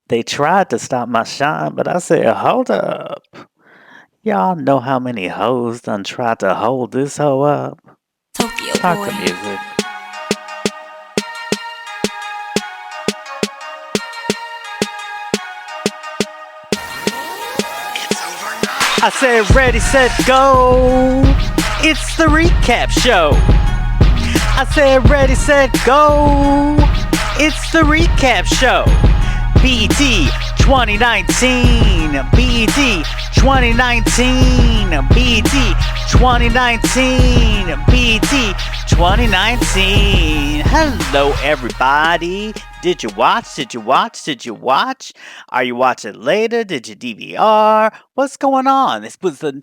They tried to stop my shine, but I said, hold up. Y'all know how many hoes done tried to hold this hoe up? Tokyo Start the Boy. music. I said, ready, set, go. It's the recap show. I said, ready, set, go. It's the recap show. BET 2019. BET 2019. BET 2019. BET 2019. Hello, everybody. Did you watch? Did you watch? Did you watch? Are you watching later? Did you DVR? What's going on? This was the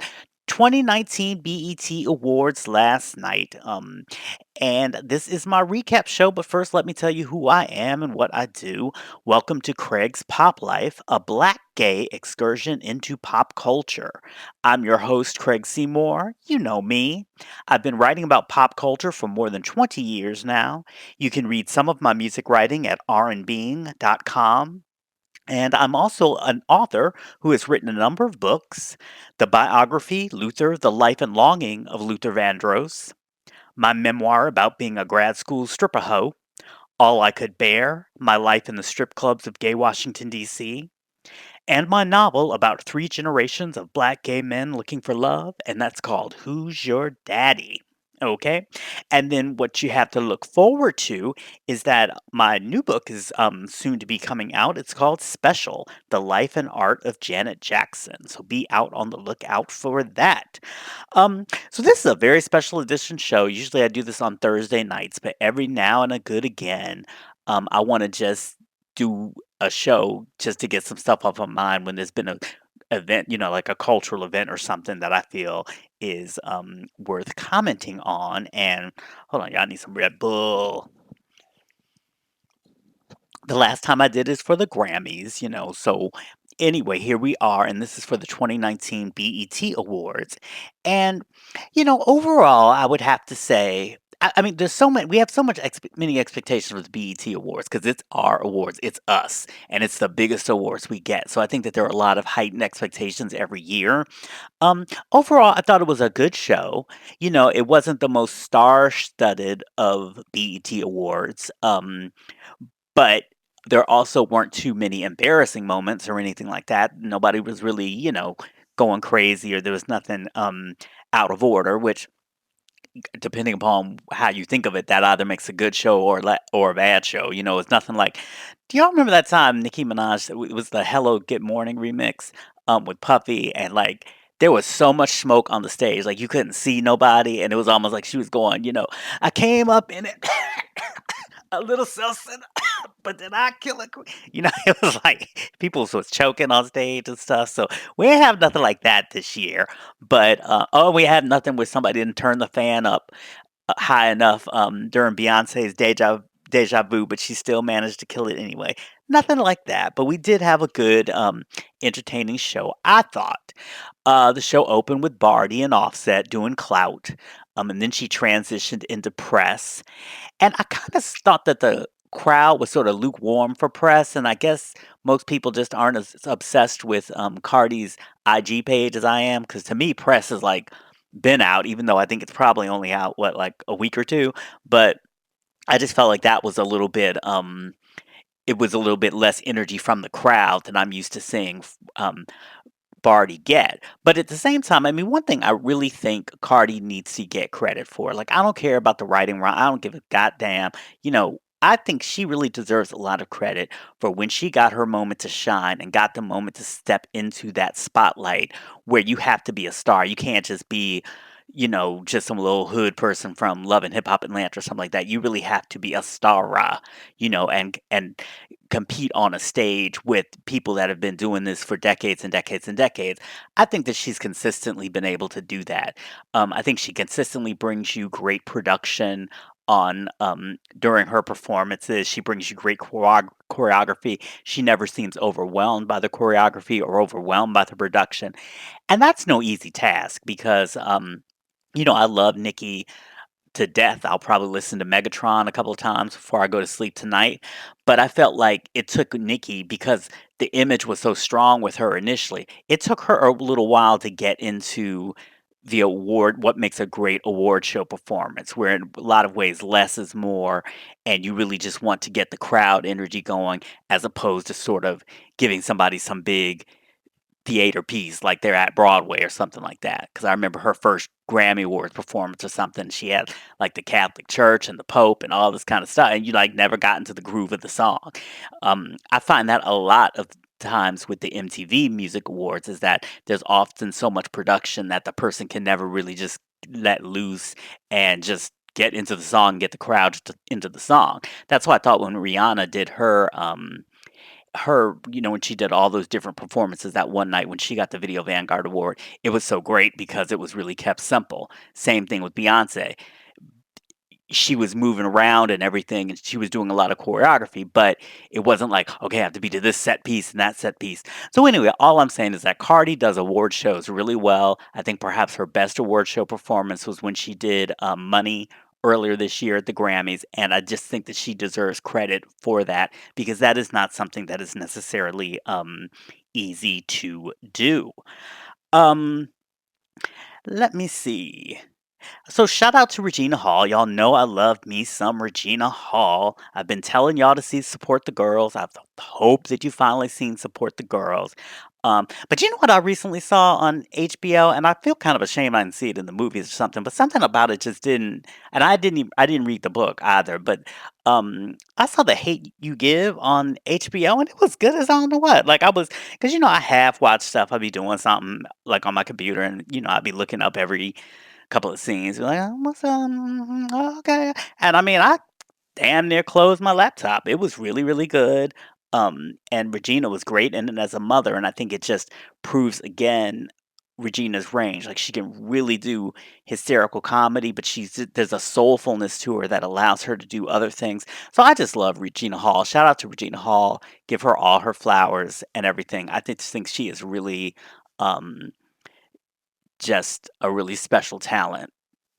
2019 BET Awards last night. And this is my recap show, but first let me tell you who I am and what I do. Welcome to Craig's Pop Life, a black gay excursion into pop culture. I'm your host, Craig Seymour. You know me. I've been writing about pop culture for more than 20 years now. You can read some of my music writing at rnbeing.com. And I'm also an author who has written a number of books: the biography, Luther, The Life and Longing of Luther Vandross, my memoir about being a grad school stripper hoe, All I Could Bear, My Life in the Strip Clubs of Gay Washington, D.C., and my novel about three generations of black gay men looking for love, and that's called Who's Your Daddy? Okay. And then what you have to look forward to is that my new book is soon to be coming out. It's called Special: The Life and Art of Janet Jackson. So be out on the lookout for that. So this is a very special edition show. Usually I do this on Thursday nights, but every now and a good again, I want to just do a show just to get some stuff off my mind when there's been a event, like a cultural event or something that I feel is worth commenting on. And hold on, y'all, I need some Red Bull. The last time I did is for the Grammys. So anyway, here we are, and this is for the 2019 BET Awards. And overall, I would have to say, I mean, there's so many. We have so many expectations for the BET Awards because it's our awards, it's us, and it's the biggest awards we get. So I think that there are a lot of heightened expectations every year. Overall, I thought it was a good show. It wasn't the most star-studded of BET Awards. But there also weren't too many embarrassing moments or anything like that. Nobody was really, going crazy, or there was nothing out of order, which, depending upon how you think of it, that either makes a good show or a bad show. It's nothing like. Do y'all remember that time Nicki Minaj? It was the "Hello Good Morning" remix with Puffy, and like there was so much smoke on the stage, like you couldn't see nobody, and it was almost like she was going, I came up in it a little self-centered, but did I kill a queen? It was like people was choking on stage and stuff. So we didn't have nothing like that this year. But we had nothing where somebody didn't turn the fan up high enough during Beyonce's Deja Vu, but she still managed to kill it anyway. Nothing like that. But we did have a good, entertaining show, I thought. The show opened with Barty and Offset doing Clout, and then she transitioned into Press. And I kinda thought that the crowd was sorta lukewarm for Press, and I guess most people just aren't as obsessed with, Cardi's IG page as I am. Because to me, Press has, like, been out, even though I think it's probably only out, what, like, a week or 2? But I just felt like that was a little bit, it was a little bit less energy from the crowd than I'm used to seeing Barty get. But at the same time, I mean, one thing I really think Cardi needs to get credit for, like, I don't care about the writing wrong. I don't give a goddamn. I think she really deserves a lot of credit for when she got her moment to shine and got the moment to step into that spotlight where you have to be a star. You can't just be, just some little hood person from Love and Hip Hop Atlanta or something like that. You really have to be a star, and compete on a stage with people that have been doing this for decades and decades and decades. I think that she's consistently been able to do that. I think she consistently brings you great production on during her performances. She brings you great choreography. She never seems overwhelmed by the choreography or overwhelmed by the production. And that's no easy task because I love Nikki to death. I'll probably listen to Megatron a couple of times before I go to sleep tonight. But I felt like it took Nikki because the image was so strong with her initially. It took her a little while to get into the award, what makes a great award show performance, where in a lot of ways less is more, and you really just want to get the crowd energy going as opposed to sort of giving somebody some big theater piece like they're at Broadway or something like that. Because I remember her first Grammy Awards performance or something. She had like the Catholic Church and the Pope and all this kind of stuff, and you like never got into the groove of the song. I find that a lot of times with the MTV Music Awards is that there's often so much production that the person can never really just let loose and just get into the song, get the crowd into the song. That's why I thought when Rihanna did her, when she did all those different performances that one night when she got the Video Vanguard Award, it was so great because it was really kept simple. Same thing with Beyonce. She was moving around and everything, and she was doing a lot of choreography, but it wasn't like, okay, I have to be to this set piece and that set piece. So anyway, all I'm saying is that Cardi does award shows really well. I think perhaps her best award show performance was when she did Money earlier this year at the Grammys, and I just think that she deserves credit for that because that is not something that is necessarily easy to do. Um, Let me see. So shout out to Regina Hall. Y'all know I love me some Regina Hall. I've been telling y'all to see Support the Girls. I hope that you finally seen Support the Girls. But you know what I recently saw on HBO, and I feel kind of ashamed I didn't see it in the movies or something. But something about it just didn't, and I didn't read the book either. But I saw The Hate You Give on HBO, and it was good as I don't know what. Like I was, because I half watch stuff. I'd be doing something like on my computer, and I'd be looking up every couple of scenes. Like, what's okay. And I mean, I damn near closed my laptop. It was really, really good. And Regina was great in it as a mother, and I think it just proves again Regina's range. Like she can really do hysterical comedy, but there's a soulfulness to her that allows her to do other things. So I just love Regina Hall. Shout out to Regina Hall. Give her all her flowers and everything. just think she is really um, just a really special talent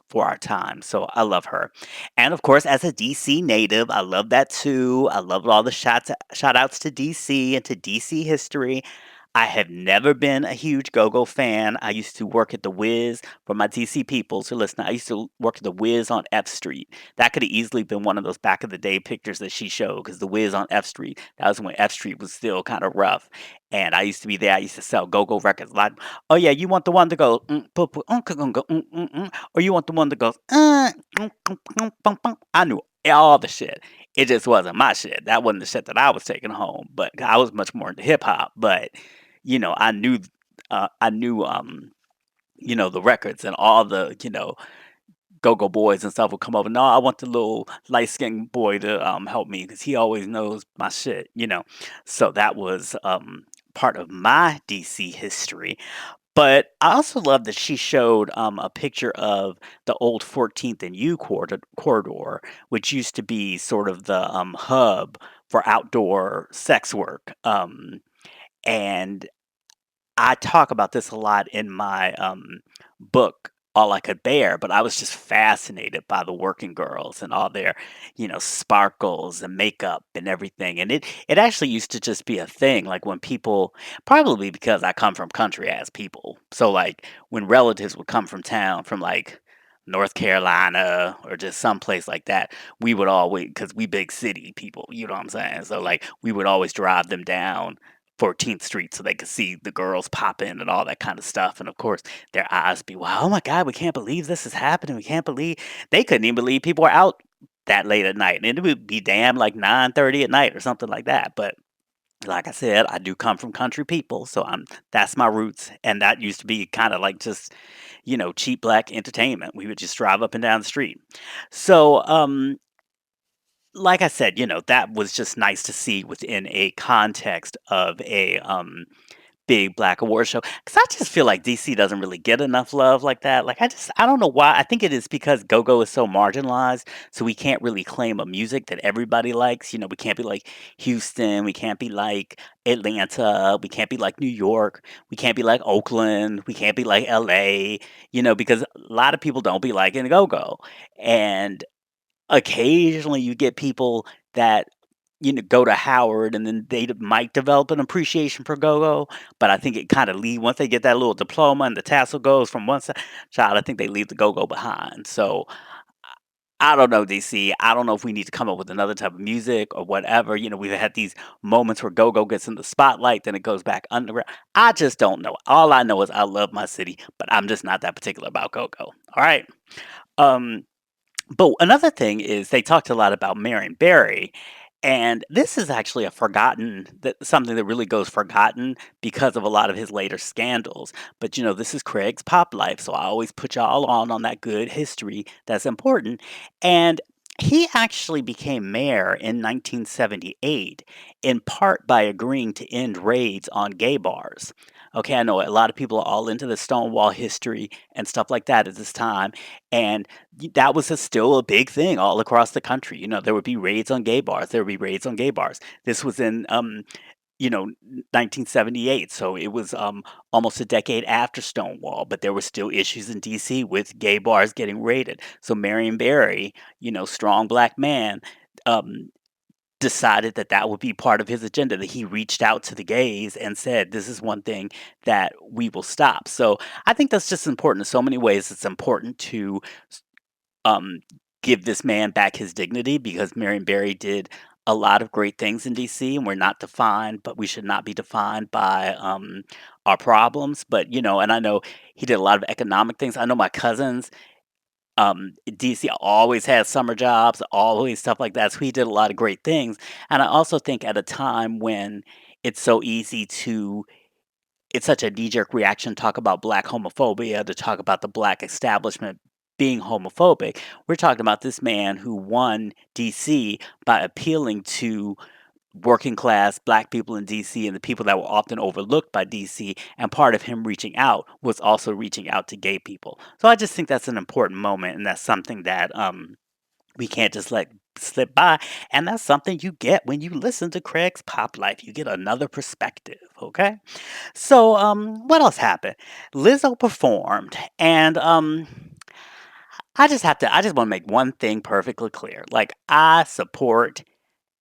for our time. So I love her. And of course, as a DC native, I love that too. I love all the shout outs to DC and to DC history. I have never been a huge Go-Go fan. I used to work at the Wiz for my DC people to listen. I used to work at the Wiz on F Street. That could have easily been one of those back of the day pictures that she showed because the Wiz on F Street, that was when F Street was still kind of rough. And I used to be there. I used to sell Go-Go records. Like, oh yeah, you want the one that goes, or you want the one that goes, I knew all the shit. It just wasn't my shit. That wasn't the shit that I was taking home. But I was much more into hip hop. But I knew, the records and all the, go-go boys and stuff would come over. No, I want the little light-skinned boy to help me because he always knows my shit. So that was part of my DC history. But I also love that she showed a picture of the old 14th and U corridor, which used to be sort of the hub for outdoor sex work. And I talk about this a lot in my book, All I Could Bear, but I was just fascinated by the working girls and all their, sparkles and makeup and everything. And it actually used to just be a thing. Like when people, probably because I come from country as people. So like when relatives would come from town, from like North Carolina or just someplace like that, we would always, because we big city people, you know what I'm saying? So like we would always drive them down 14th Street so they could see the girls pop in and all that kind of stuff. And of course, their eyes be, wow, oh my God, we can't believe this is happening. We can't believe they couldn't even believe people were out that late at night. And it would be damn like 9:30 at night or something like that. But like I said, I do come from country people, so that's my roots. And that used to be kind of like just, cheap black entertainment. We would just drive up and down the street. So like I said, that was just nice to see within a context of a big black award show. Because I just feel like DC doesn't really get enough love like that. Like, I don't know why. I think it is because go-go is so marginalized, so we can't really claim a music that everybody likes. You know, we can't be like Houston, we can't be like Atlanta, we can't be like New York, we can't be like Oakland, we can't be like LA, you know, because a lot of people don't be liking go-go. And occasionally you get people that, you know, go to Howard and then might develop an appreciation for go-go, but I think it kind of leave once they get that little diploma and the tassel goes from one side, child, I think they leave the go-go behind. So I don't know, DC. I don't know if we need to come up with another type of music or whatever. You know, we've had these moments where go-go gets in the spotlight, then it goes back underground. I just don't know. All I know is I love my city, but I'm just not that particular about go-go. All right. Um, but another thing is they talked a lot about Marion Barry, and this is actually a forgotten that something that really goes forgotten because of a lot of his later scandals. But you know, this is Craig's pop life, so I always put y'all on that good history that's important. And he actually became mayor in 1978 in part by agreeing to end raids on gay bars. Okay, I know a lot of people are all into the Stonewall history and stuff like that at this time, and that was still a big thing all across the country. You know, there would be raids on gay bars. There would be raids on gay bars. This was in, you know, 1978, so it was almost a decade after Stonewall, but there were still issues in D.C. with gay bars getting raided. So Marion Barry, you know, strong black man, um, decided that that would be part of his agenda. That he reached out to the gays and said, "This is one thing that we will stop." So I think that's just important in so many ways. It's important to um, give this man back his dignity because Marion Barry did a lot of great things in DC, and we're not defined, but we should not be defined by our problems. But you know, and I know he did a lot of economic things. I know my cousins, DC always had summer jobs, always stuff like that. So he did a lot of great things. And I also think at a time when it's so easy to it's such a knee-jerk reaction to talk about black homophobia, to talk about the black establishment being homophobic. We're talking about this man who won DC by appealing to working class black people in DC and the people that were often overlooked by DC. And part of him reaching out was also reaching out to gay people. So I just think that's an important moment, and that's something that we can't just let slip by. And that's something you get when you listen to Craig's Pop Life. You get another perspective, okay? So, what else happened? Lizzo performed, and I just want to make one thing perfectly clear. Like, I support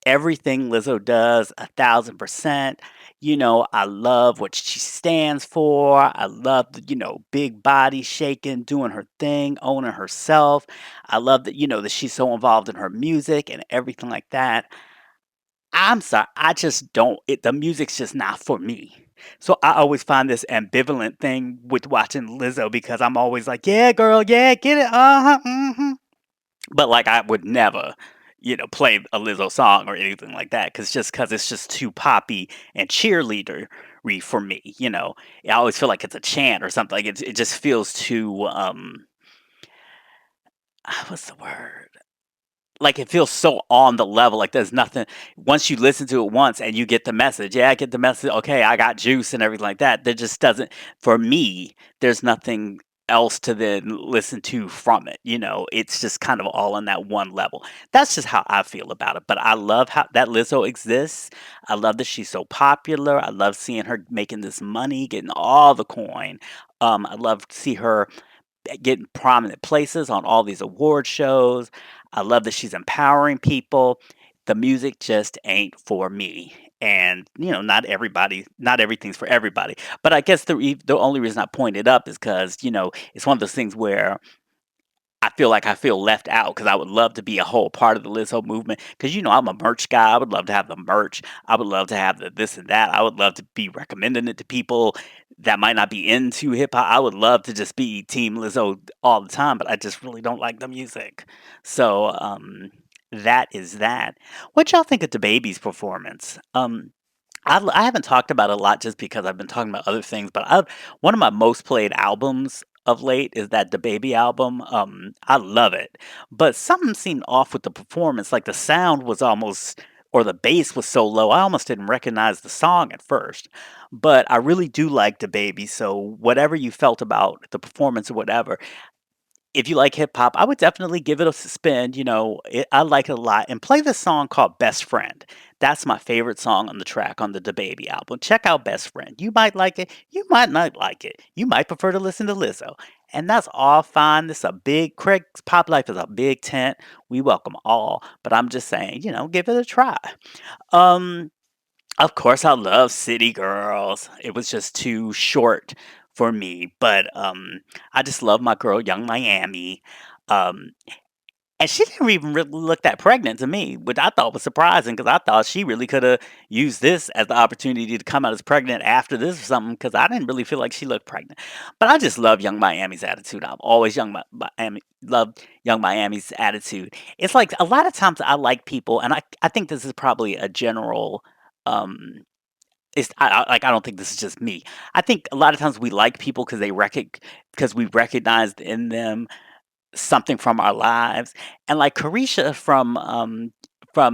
everything Lizzo does 1,000%. You know, I love what she stands for. I love the, you know, big body shaking, doing her thing, owning herself. I love that, you know, that she's so involved in her music and everything like that. I'm sorry, I just don't the music's just not for me. So I always find this ambivalent thing with watching Lizzo because I'm always like, "Yeah, girl, yeah, get it, uh-huh, mhm." But, like, I would never, you know, play a Lizzo song or anything like that because it's just too poppy and cheerleadery for me, you know? I always feel like it's a chant or something, like, it just feels too, what's the word? Like, it feels so on the level, like, there's nothing once you listen to it once and you get the message, "Yeah, I get the message, okay, I got juice," and everything like that, there just doesn't for me, there's nothing else to then listen to from it, you know? It's just kind of all on that one level. That's just how I feel about it, but I love how that Lizzo exists. I love that she's so popular. I love seeing her making this money, getting all the coin. I love to see her getting prominent places on all these award shows. I love that she's empowering people. The music just ain't for me. And you know, not everything's for everybody. But I guess the only reason I point it up is because you know it's one of those things where I feel like I feel left out because I would love to be a whole part of the Lizzo movement. Because you know I'm a merch guy. I would love to have the merch. I would love to have the this and that. I would love to be recommending it to people that might not be into hip hop. I would love to just be Team Lizzo all the time, but I just really don't like the music. So that is that. What y'all think of the baby's performance? I haven't talked about it a lot just because I've been talking about other things, but one of my most played albums of late is that the Baby album. I love it, but something seemed off with the performance. Like the sound was almost or the bass was so low, I almost didn't recognize the song at first. But I really do like the baby. So whatever you felt about the performance or whatever, if you like hip hop, I would definitely give it a spin. I like it a lot. And play this song called Best Friend. That's my favorite song on the track on the DaBaby album. Check out Best Friend. You might like it. You might not like it. You might prefer to listen to Lizzo. And that's all fine. This is a big, Craig's Pop Life is a big tent. We welcome all. But I'm just saying, give it a try. Um, of course, I love City Girls. It was just too short for me, but I just love my girl, Young Miami. Um, and she didn't even really look that pregnant to me, which I thought was surprising because I thought she really could have used this as the opportunity to come out as pregnant after this or something because I didn't really feel like she looked pregnant. But I just love Young Miami's attitude. I've always Miami loved Young Miami's attitude. It's like a lot of times I like people, and I think this is probably a general. Um, I don't think this is just me. I think a lot of times we like people because we recognized in them something from our lives. And like Carisha from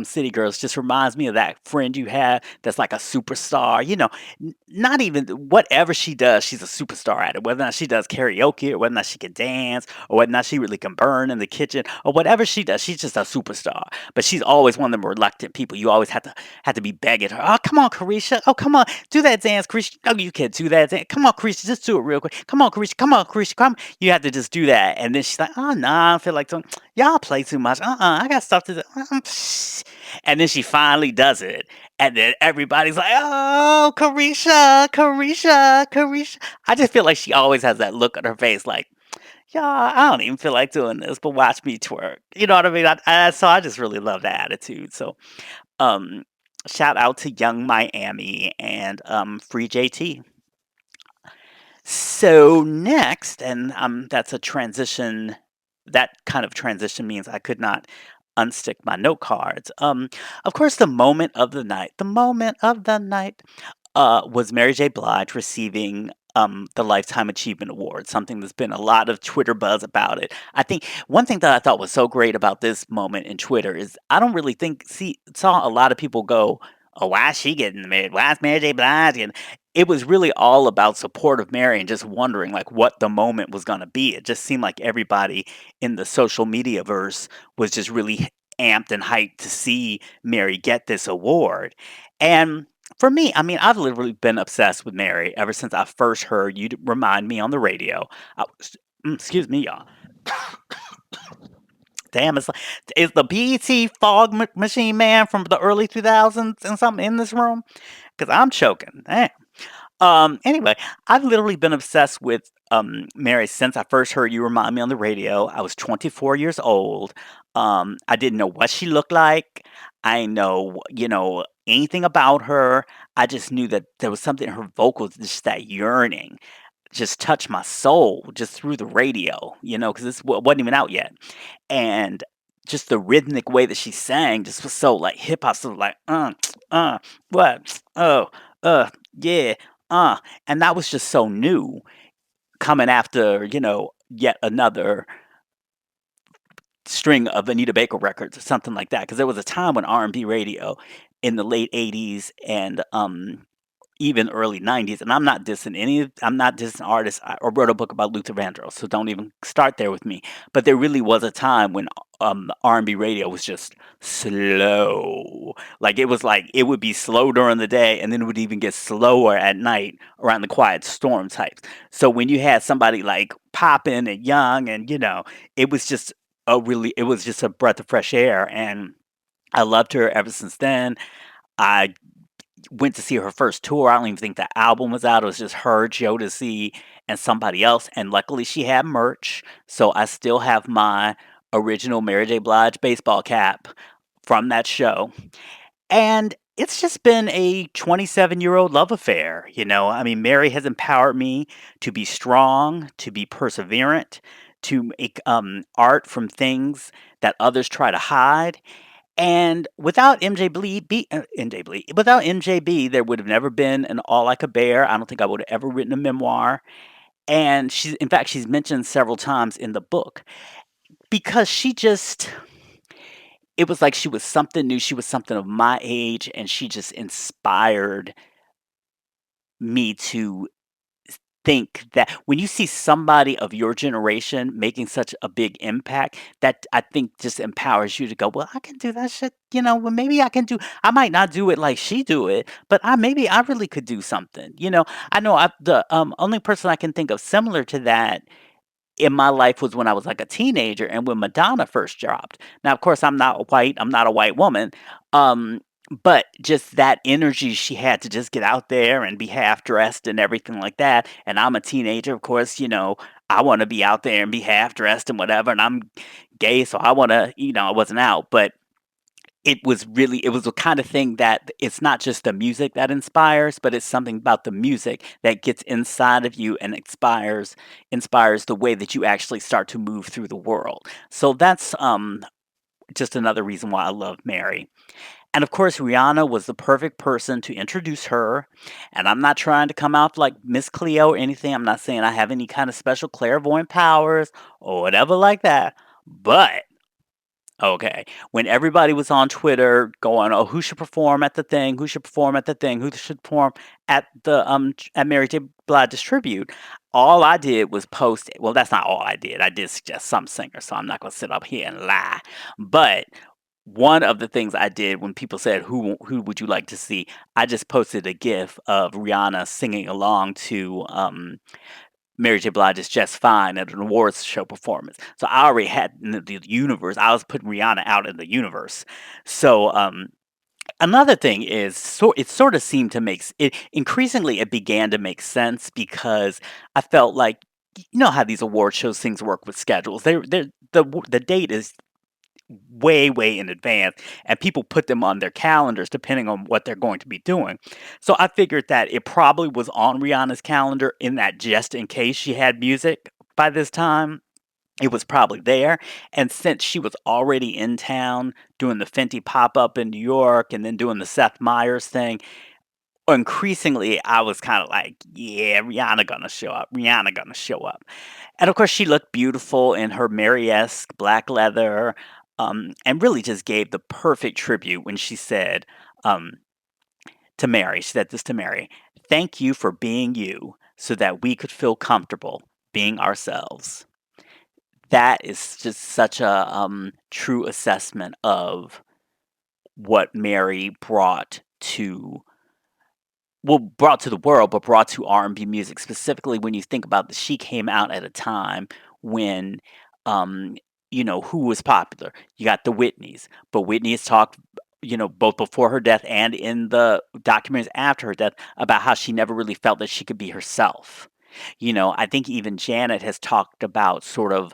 City Girls just reminds me of that friend you have that's like a superstar. Not even whatever she does, she's a superstar at it. Whether or not she does karaoke, or whether or not she can dance, or whether or not she really can burn in the kitchen, or whatever she does, she's just a superstar. But she's always one of them reluctant people. You always have to be begging her. Oh, come on, Carisha. Oh, come on, do that dance, Carisha. Oh, you can't do that dance. Come on, Carisha, just do it real quick. Come on, Carisha. Come on, Carisha. Come. You have to just do that. And then she's like, oh, no, I don't feel like doing. Y'all play too much. I got stuff to do. And then she finally does it. And then everybody's like, oh, Carisha, Carisha, Carisha. I just feel like she always has that look on her face like, y'all, I don't even feel like doing this, but watch me twerk. You know what I mean? So I just really love that attitude. So um, shout out to Young Miami and Free JT. So next, and that's a transition. That kind of transition means I could not unstick my note cards. Of course, the moment of the night. The moment of the night was Mary J. Blige receiving the Lifetime Achievement Award, something that's been a lot of Twitter buzz about it. I think one thing that I thought was so great about this moment in Twitter is I don't really saw a lot of people go, "Oh, why is she getting married? Why is Mary J. Blige?" And it was really all about support of Mary and just wondering like what the moment was going to be. It just seemed like everybody in the social media verse was just really amped and hyped to see Mary get this award. And for me, I mean, I've literally been obsessed with Mary ever since I first heard "You Remind Me" on the radio. Excuse me, y'all. Damn, is the BET fog machine man from the early 2000s and something in this room? Because I'm choking. Damn. Anyway, I've literally been obsessed with Mary since I first heard "You Remind Me" on the radio. I was 24 years old. I didn't know what she looked like. I know, anything about her. I just knew that there was something in her vocals, just that yearning, just touched my soul just through the radio, because this wasn't even out yet. And just the rhythmic way that she sang just was so like hip hop, so like, uh, what, oh, yeah, and that was just so new coming after, yet another string of Anita Baker records or something like that. Because there was a time when R&B radio in the late '80s and even early '90s, and I'm not dissing artists. I wrote a book about Luther Vandross, so don't even start there with me. But there really was a time when R&B radio was just slow. Like it would be slow during the day, and then it would even get slower at night around the Quiet Storm types. So when you had somebody like Poppin and Young, and it was just it was just a breath of fresh air, and I loved her ever since then. I went to see her first tour. I don't even think the album was out. It was just her, Jodeci, and somebody else. And luckily, she had merch, so I still have my original Mary J. Blige baseball cap from that show. And it's just been a 27-year-old love affair. I mean, Mary has empowered me to be strong, to be perseverant, to make art from things that others try to hide. And without without MJB, there would have never been an All Like a Bear. I don't think I would have ever written a memoir. And in fact, she's mentioned several times in the book because it was like she was something new, she was something of my age, and she just inspired me to think that when you see somebody of your generation making such a big impact, that I think just empowers you to go, "Well, I can do that shit, well, maybe I can do I might not do it like she do it, but maybe I really could do something." I know the only person I can think of similar to that in my life was when I was like a teenager and when Madonna first dropped. Now, of course, I'm not a white woman, um, but just that energy she had to just get out there and be half dressed and everything like that. And I'm a teenager, of course, I want to be out there and be half dressed and whatever. And I'm gay, so I want to, I wasn't out, but it was the kind of thing that it's not just the music that inspires, but it's something about the music that gets inside of you and inspires the way that you actually start to move through the world. So that's just another reason why I love Mary. And of course, Rihanna was the perfect person to introduce her. And I'm not trying to come out like Miss Cleo or anything. I'm not saying I have any kind of special clairvoyant powers or whatever like that. But okay. When everybody was on Twitter going, "Oh, who should perform at the thing? Who should perform at the thing? Who should perform at the at Mary J. Blige's tribute?" All I did was post it. Well, that's not all I did. I did suggest some singers, so I'm not going to sit up here and lie. But one of the things I did when people said, "Who would you like to see?" I just posted a GIF of Rihanna singing along to Mary J. Blige is Just Fine at an awards show performance. So I already had in the universe. I was putting Rihanna out in the universe. So another thing is, it sort of seemed to it increasingly. It began to make sense because I felt like how these award shows things work with schedules. The date is way in advance, and people put them on their calendars depending on what they're going to be doing. So I figured that it probably was on Rihanna's calendar in that just in case she had music by this time. It was probably there. And since she was already in town doing the Fenty pop up in New York and then doing the Seth Meyers thing, increasingly I was kind of like, yeah, Rihanna gonna show up. Rihanna gonna show up. And of course, she looked beautiful in her Mary-esque black leather, and really just gave the perfect tribute when she said um, to Mary, she said this to Mary: "Thank you for being you so that we could feel comfortable being ourselves." That is just such a true assessment of what Mary brought to the world, but brought to R&B music, specifically when you think about that she came out at a time when, um, who was popular? You got the Whitneys, but Whitney has talked, both before her death and in the documentaries after her death about how she never really felt that she could be herself. I think even Janet has talked about sort of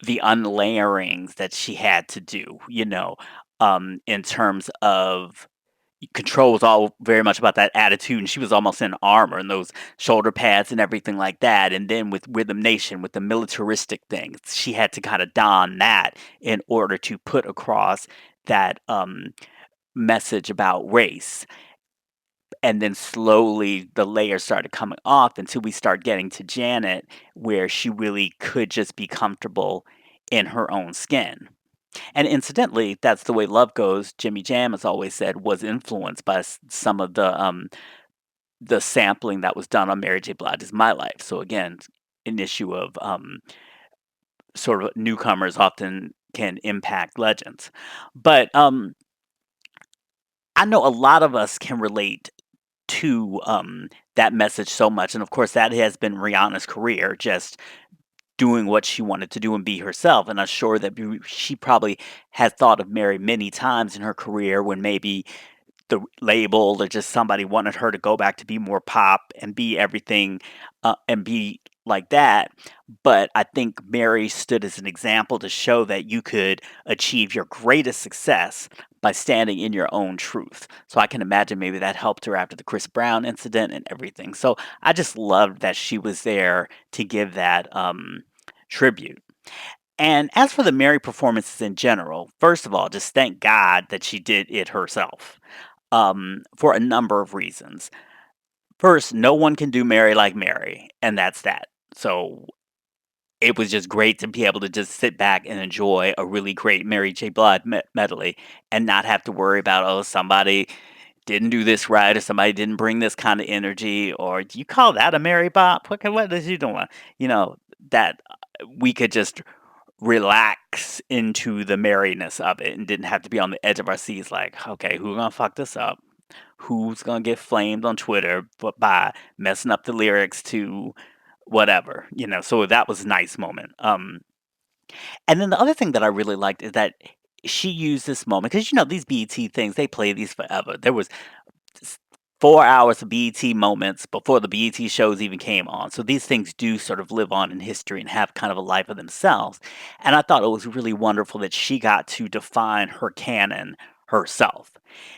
the unlayerings that she had to do, in terms of Control was all very much about that attitude, and she was almost in armor and those shoulder pads and everything like that. And then with Rhythm Nation, with the militaristic thing, she had to kind of don that in order to put across that message about race. And then slowly the layers started coming off until we start getting to Janet, where she really could just be comfortable in her own skin. And incidentally, that's the way Love Goes, Jimmy Jam has always said, was influenced by some of the sampling that was done on Mary J. Blige's My Life. So again, an issue of sort of newcomers often can impact legends. But I know a lot of us can relate to that message so much. And of course, that has been Rihanna's career, just doing what she wanted to do and be herself. And I'm sure that she probably had thought of Mary many times in her career when maybe the label or just somebody wanted her to go back to be more pop and be everything and be like that. But I think Mary stood as an example to show that you could achieve your greatest success by standing in your own truth. So I can imagine maybe that helped her after the Chris Brown incident and everything. So I just loved that she was there to give that tribute. And as for the Mary performances in general, first of all, just thank God that she did it herself, for a number of reasons. First, no one can do Mary like Mary, and that's that. So it was just great to be able to just sit back and enjoy a really great Mary J. Blige medley and not have to worry about, oh, somebody didn't do this right or somebody didn't bring this kind of energy or do you call that a Mary Bop? What is you doing? You know, that we could just relax into the merriness of it and didn't have to be on the edge of our seats like, okay, who's gonna fuck this up? Who's gonna get flamed on Twitter by messing up the lyrics to whatever, you know? So that was a nice moment. And then the other thing that I really liked is that she used this moment because you know these BET things they play these forever. There was s 4 hours of BET moments before the BET shows even came on, so these things do sort of live on in history and have kind of a life of themselves, and I thought it was really wonderful that she got to define her canon herself.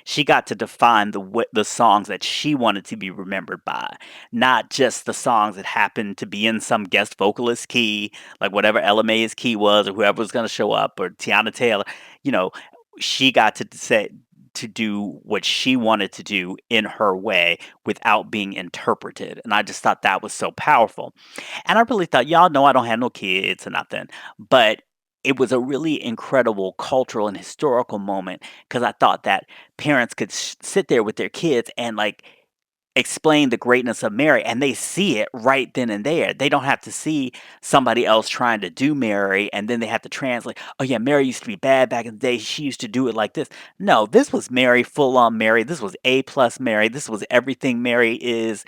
She got to define the songs that she wanted to be remembered by, not just the songs that happened to be in some guest vocalist key, like whatever Ella Mae's key was or whoever was gonna show up or Tiana Taylor, you know, she got to say to do what she wanted to do in her way without being interpreted. And I just thought that was so powerful. And I really thought, y'all know I don't have no kids or nothing, but it was a really incredible cultural and historical moment because I thought that parents could sit there with their kids and like explain the greatness of Mary, and they see it right then and there. They don't have to see somebody else trying to do Mary, and then they have to translate, "Oh, yeah, Mary used to be bad back in the day. She used to do it like this." No, this was Mary, full on Mary. This was A plus Mary. This was everything Mary is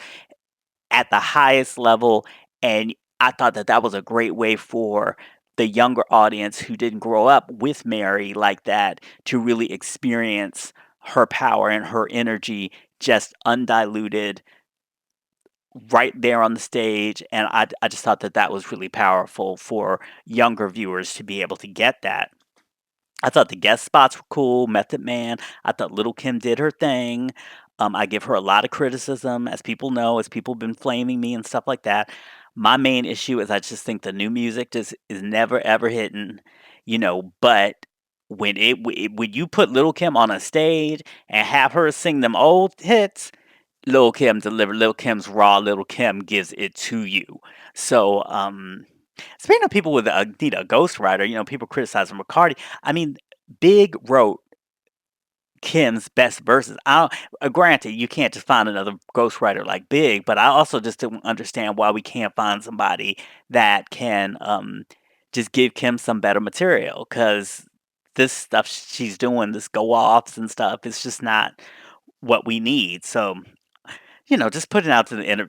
at the highest level, and I thought that that was a great way for the younger audience who didn't grow up with Mary like that to really experience her power and her energy just undiluted right there on the stage, and I just thought that that was really powerful for younger viewers to be able to get that. I thought the guest spots were cool, Method Man. I thought Little Kim did her thing. I give her a lot of criticism, as people know, as people been flaming me and stuff like that. My main issue is I just think the new music just is never ever hitting, you know. But when you put Little Kim on a stage and have her sing them old hits, Lil Kim delivered. Lil Kim's raw. Lil Kim gives it to you. So, speaking of people with need a ghostwriter, you know, people criticizing McCarty. I mean, Big wrote Kim's best verses. I don't, granted, you can't just find another ghostwriter like Big, but I also just don't understand why we can't find somebody that can just give Kim some better material because this stuff she's doing, this go offs and stuff, is just not what we need. So you know, just put it out to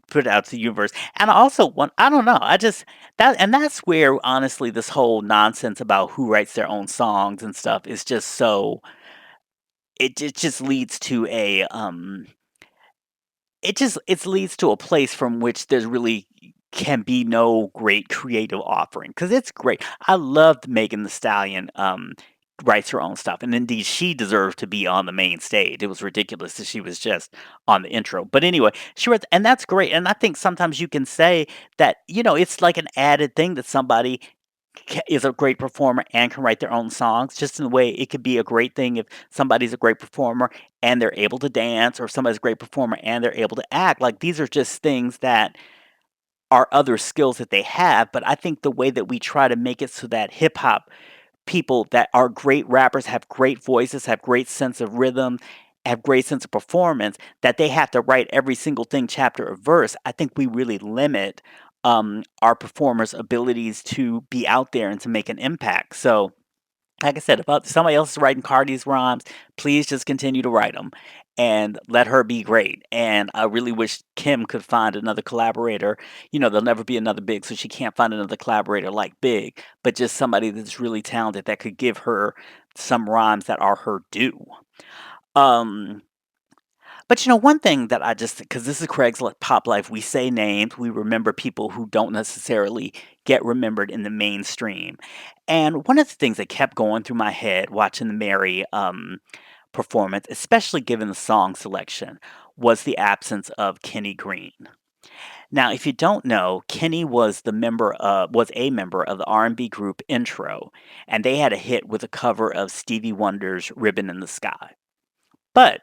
put it out to the universe. And I also want I don't know, I just that's where honestly this whole nonsense about who writes their own songs and stuff is just so it just leads to a it leads to a place from which there's really can be no great creative offering because it's great. I loved Megan the Stallion writes her own stuff, and indeed she deserved to be on the main stage. It was ridiculous that she was just on the intro. But anyway, she wrote, and that's great. And I think sometimes you can say that you know it's like an added thing that somebody is a great performer and can write their own songs. Just in the way it could be a great thing if somebody's a great performer and they're able to dance, or if somebody's a great performer and they're able to act. Like these are just things that are other skills that they have. But I think the way that we try to make it so that hip hop people that are great rappers have great voices, have great sense of rhythm, have great sense of performance, that they have to write every single thing chapter or verse. I think we really limit our performers' abilities to be out there and to make an impact. So like I said, if somebody else is writing Cardi's rhymes, please just continue to write them and let her be great. And I really wish Kim could find another collaborator. You know, there'll never be another Big, so she can't find another collaborator like Big, but just somebody that's really talented that could give her some rhymes that are her due. Um, but you know, one thing that I just because this is Craig's Pop Life, we say names, we remember people who don't necessarily get remembered in the mainstream. And one of the things that kept going through my head watching the Mary performance, especially given the song selection, was the absence of Kenny Green. Now, if you don't know, Kenny was a member of the R&B group Intro, and they had a hit with a cover of Stevie Wonder's "Ribbon in the Sky." But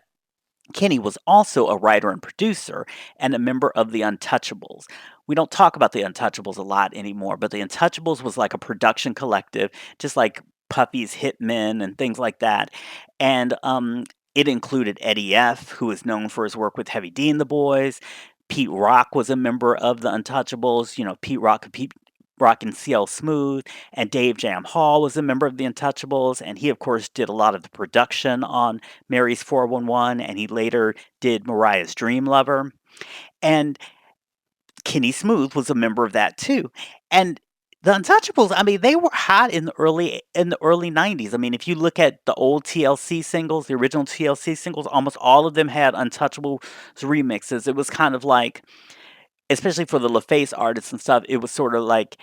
Kenny was also a writer and producer and a member of the Untouchables, we don't talk about the Untouchables a lot anymore, but the Untouchables was like a production collective, just like Puffy's Hitmen and things like that. And it included Eddie F., who is known for his work with Heavy D and the Boys. Pete Rock was a member of the Untouchables. Pete Rock and CL Smooth, and Dave Jam Hall was a member of the Untouchables, and he, of course, did a lot of the production on Mary's 411, and he later did Mariah's Dream Lover. And Kenny Smooth was a member of that too. And the Untouchables, I mean, they were hot in the early 90s. I mean, if you look at the old TLC singles, the original TLC singles, almost all of them had Untouchables remixes. It was kind of like, especially for the LaFace artists and stuff, it was sort of like,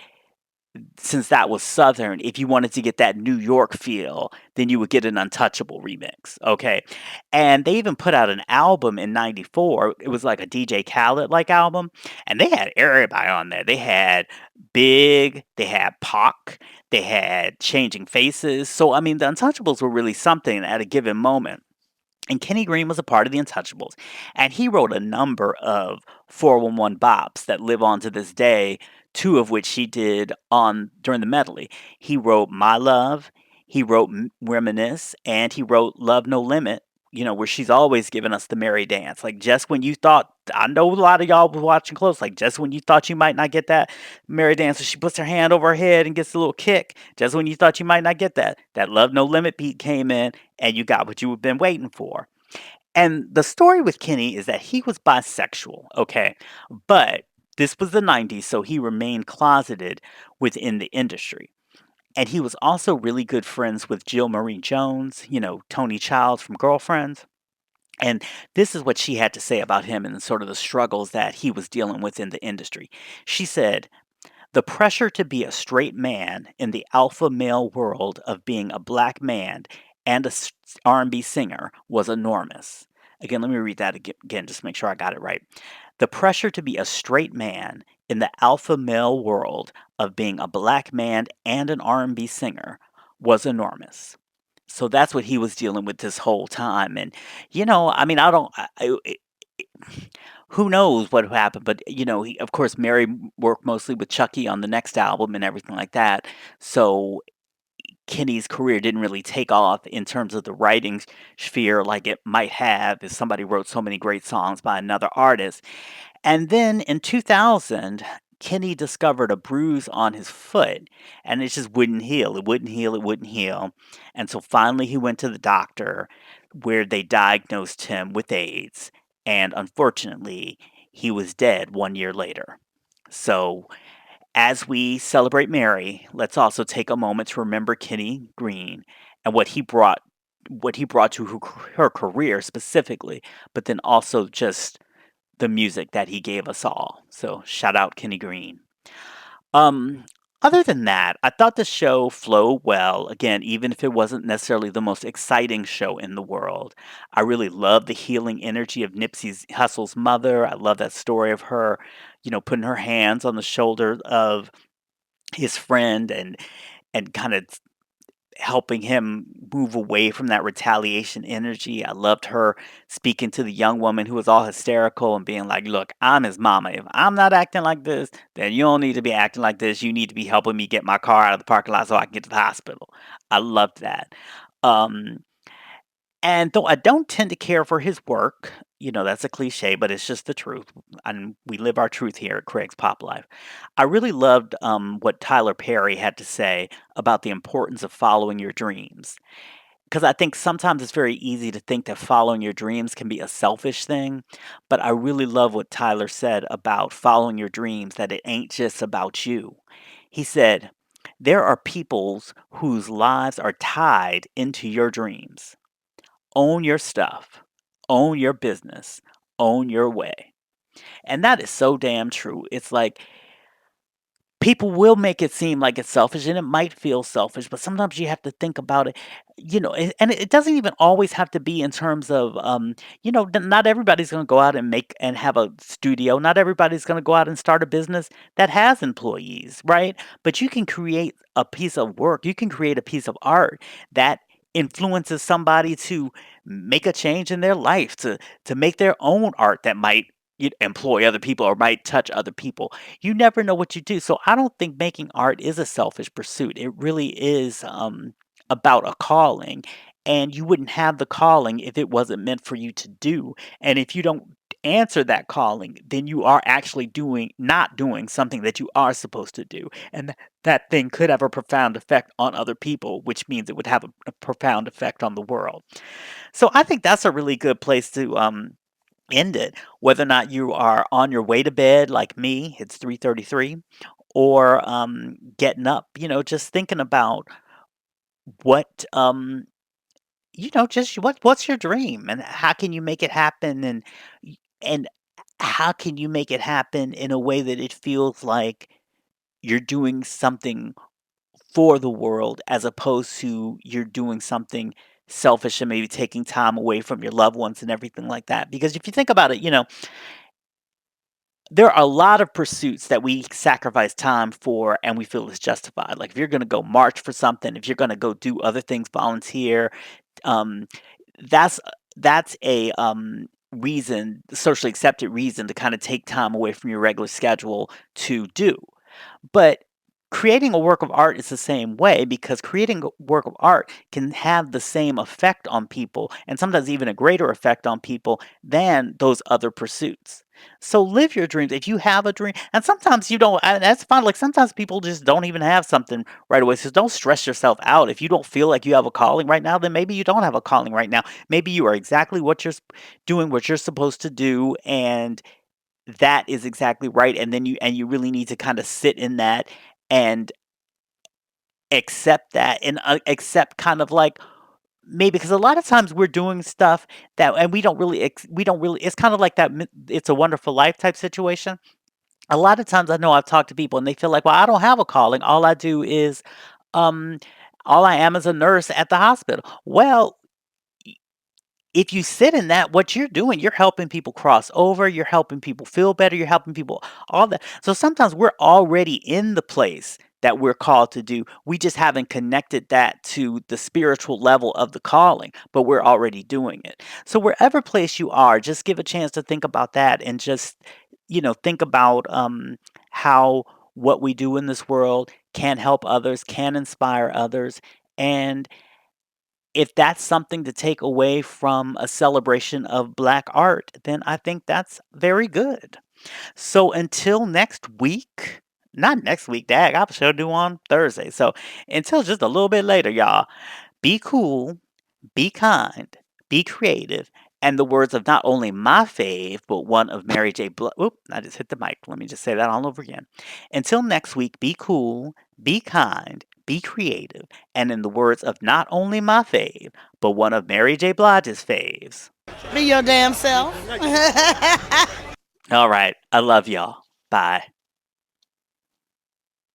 since that was Southern, if you wanted to get that New York feel, then you would get an Untouchable remix, okay? And they even put out an album in '94. It was like a DJ Khaled-like album, and they had everybody on there. They had Big, they had Pac, they had Changing Faces. So, I mean, the Untouchables were really something at a given moment. And Kenny Green was a part of the Untouchables, and he wrote a number of 411 bops that live on to this day, two of which he did on during the medley. He wrote My Love, he wrote Reminisce, and he wrote Love No Limit, where she's always giving us the merry dance. Like, just when you thought, I know a lot of y'all was watching close, like, just when you thought you might not get that merry dance, so she puts her hand over her head and gets a little kick. Just when you thought you might not get that Love No Limit beat came in, and you got what you have been waiting for. And the story with Kenny is that he was bisexual, okay? But this was the 90s, so he remained closeted within the industry. And he was also really good friends with Jill Marie Jones, Tony Childs from Girlfriends. And this is what she had to say about him and sort of the struggles that he was dealing with in the industry. She said, the pressure to be a straight man in the alpha male world of being a black man and a R&B singer was enormous. Again, let me read that again just to make sure I got it right. The pressure to be a straight man in the alpha male world of being a black man and an R&B singer was enormous. So that's what he was dealing with this whole time. And, I mean, I don't, who knows what happened, but of course, Mary worked mostly with Chucky on the next album and everything like that. So Kenny's career didn't really take off in terms of the writing sphere like it might have if somebody wrote so many great songs by another artist. And then in 2000, Kenny discovered a bruise on his foot and it just wouldn't heal. It wouldn't heal. It wouldn't heal. And so finally he went to the doctor where they diagnosed him with AIDS. And unfortunately, he was dead 1 year later. So as we celebrate Mary, let's also take a moment to remember Kenny Green and what he brought to her career specifically, but then also just the music that he gave us all. So shout out Kenny Green. Um, Other than that, I thought the show flowed well. Again, even if it wasn't necessarily the most exciting show in the world, I really love the healing energy of Nipsey Hussle's mother. I love that story of her, putting her hands on the shoulder of his friend and kind of helping him move away from that retaliation energy. I loved her speaking to the young woman who was all hysterical and being like, "Look, I'm his mama. If I'm not acting like this, then you don't need to be acting like this. You need to be helping me get my car out of the parking lot so I can get to the hospital." I loved that. Um, and though I don't tend to care for his work, that's a cliche, but it's just the truth. And we live our truth here at Craig's Pop Life. I really loved what Tyler Perry had to say about the importance of following your dreams. Because I think sometimes it's very easy to think that following your dreams can be a selfish thing. But I really love what Tyler said about following your dreams, that it ain't just about you. He said, there are peoples whose lives are tied into your dreams. Own your stuff, own your business, own your way. And that is so damn true. It's like people will make it seem like it's selfish and it might feel selfish, but sometimes you have to think about it, and it doesn't even always have to be in terms of, not everybody's going to go out and make and have a studio. Not everybody's going to go out and start a business that has employees, right? But you can create a piece of work, you can create a piece of art that influences somebody to make a change in their life, to make their own art that might you employ other people or might touch other people. You never know what you do. So I don't think making art is a selfish pursuit. It really is about a calling, and you wouldn't have the calling if it wasn't meant for you to do. And if you don't answer that calling, then you are actually doing not doing something that you are supposed to do. And that thing could have a profound effect on other people, which means it would have a profound effect on the world. So I think that's a really good place to end it, whether or not you are on your way to bed like me, it's 3:33, or getting up, just thinking about what just what's your dream and how can you make it happen, and how can you make it happen in a way that it feels like you're doing something for the world as opposed to you're doing something selfish and maybe taking time away from your loved ones and everything like that. Because if you think about it, there are a lot of pursuits that we sacrifice time for and we feel is justified. Like if you're going to go march for something, if you're going to go do other things, volunteer, um, that's that's a reason, socially accepted reason to kind of take time away from your regular schedule to do. But creating a work of art is the same way because creating a work of art can have the same effect on people and sometimes even a greater effect on people than those other pursuits. So live your dreams. If you have a dream, and sometimes you don't, and that's fine. Like sometimes people just don't even have something right away. So don't stress yourself out. If you don't feel like you have a calling right now, then maybe you don't have a calling right now. Maybe you are exactly what doing, what you're supposed to do, and that is exactly right, and then you really need to kinda sit in that and accept that and, accept kind of like maybe because a lot of times we're doing stuff that and we don't really it's kind of like that It's a Wonderful Life type situation. A lot of times I know I've talked to people and they feel like, "Well, I don't have a calling. All I do is, um all I am is a nurse at the hospital." Well, if you sit in that, what you're doing, you're helping people cross over, you're helping people feel better, you're helping people all that. So sometimes we're already in the place that we're called to do. We just haven't connected that to the spiritual level of the calling, but we're already doing it. So wherever place you are, just give a chance to think about that and just, think about how what we do in this world can help others, can inspire others, and if that's something to take away from a celebration of Black art, then I think that's very good. So until next week, not next week, dag, I have a show due on Thursday. So until just a little bit later, y'all, be cool, be kind, be creative, and the words of not only my fave, but one of Mary J. Blige. Oop, I just hit the mic. Let me just say that all over again. Until next week, be cool, be kind, be creative, and in the words of not only my fave, but one of Mary J. Blige's faves. Be your damn self. All right, I love y'all. Bye.